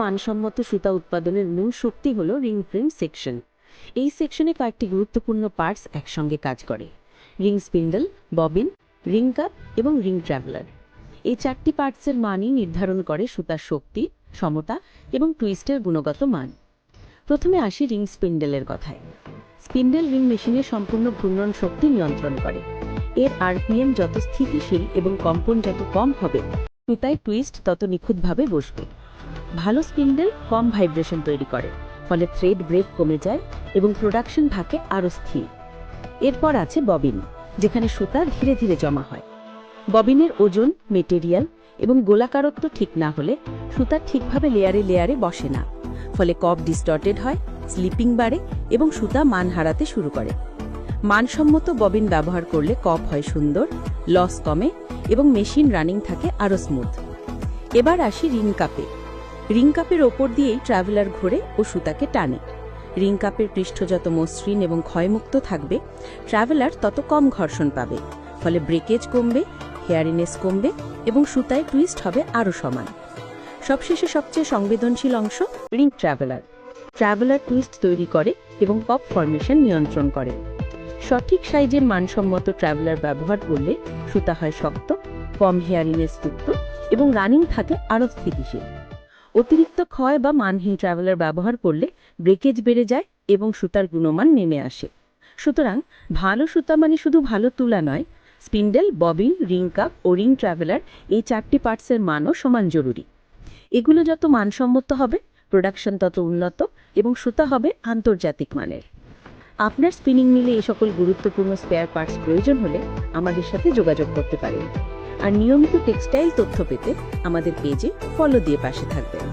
মানসম্মত সুতা উৎপাদনের মূল শক্তি হল রিং ফ্রেম সেকশন। এই সেকশনে কয়েকটি গুরুত্বপূর্ণ পার্টস একসঙ্গে কাজ করে: ring spindle, bobbin, ring cup এবং রিং ট্রাভেলার। এই চারটি পার্টসের মানই নির্ধারণ করে সুতার শক্তি, সমতা এবং টুইস্টের গুণগত মান। প্রথমে আসি রিং স্পিন্ডেলের কথায়। স্পিন্ডেল রিং মেশিনের সম্পূর্ণ ঘূর্ণন শক্তি নিয়ন্ত্রণ করে। এর আরপিএম যত স্থিতিশীল এবং কম্পন যত কম হবে, সুতায় টুইস্ট তত নিখুঁতভাবে বসবে। ভালো স্পিন্ডেল কম ভাইব্রেশন তৈরি করে, ফলে থ্রেড ব্রেক কমে যায় এবং প্রোডাকশন থাকে আরও স্থির। এরপর আছে ববিন, যেখানে সুতা ধীরে ধীরে জমা হয়। ববিনের ওজন, মেটেরিয়াল এবং গোলাকারত্ব ঠিক না হলে সুতা ঠিকভাবে লেয়ারে লেয়ারে বসে না, ফলে কপ ডিস্টর্টেড হয়, স্লিপিং বাড়ে এবং সুতা মান হারাতে শুরু করে। মানসম্মত ববিন ব্যবহার করলে কপ হয় সুন্দর, লস কমে এবং মেশিন রানিং থাকে আরও স্মুথ। এবার আসি রিং কাপে। রিং কাপের ওপর দিয়েই ট্রাভেলার ঘোরে ও সুতাকে টানে। রিং কাপের পৃষ্ঠ যত মসৃণ এবং ক্ষয়মুক্ত থাকবে, ট্রাভেলার তত কম ঘর্ষণ পাবে, ফলে ব্রেকেজ কমবে, হেয়ারিনেস কমবে এবং সুতায় টুইস্ট হবে আরও সমান। সবশেষে সবচেয়ে সংবেদনশীল অংশ রিং ট্রাভেলার। ট্রাভেলার টুইস্ট তৈরি করে এবং পপ ফরমেশন নিয়ন্ত্রণ করে। সঠিক সাইজের মানসম্মত ট্রাভেলার ব্যবহার করলে সুতা হয় শক্ত, কম হেয়ারিনেস যুক্ত এবং রানিং থাকে আরও স্থিতিশীল। অতিরিক্ত ক্ষয় বা মানহীন ট্রাভেলার ব্যবহার করলে ব্রেকেজ বেড়ে যায় এবং সুতার গুণমান নেমে আসে। সুতরাং ভালো সুতা মানে শুধু ভালো তুলা নয়, স্পিন্ডেল, ববিন, রিং কাপ ও রিং ট্রাভেলার এই চারটি পার্টসের মানও সমান জরুরি। এগুলো যত মানসম্মত হবে, প্রোডাকশন তত উন্নত এবং সুতা হবে আন্তর্জাতিক মানের। আপনার স্পিনিং মিলে এই সকল গুরুত্বপূর্ণ স্পেয়ার পার্টস প্রয়োজন হলে আমাদের সাথে যোগাযোগ করতে পারেন। আর নিয়মিত টেক্সটাইল তথ্য পেতে আমাদের পেজে ফলো দিয়ে পাশে থাকবেন।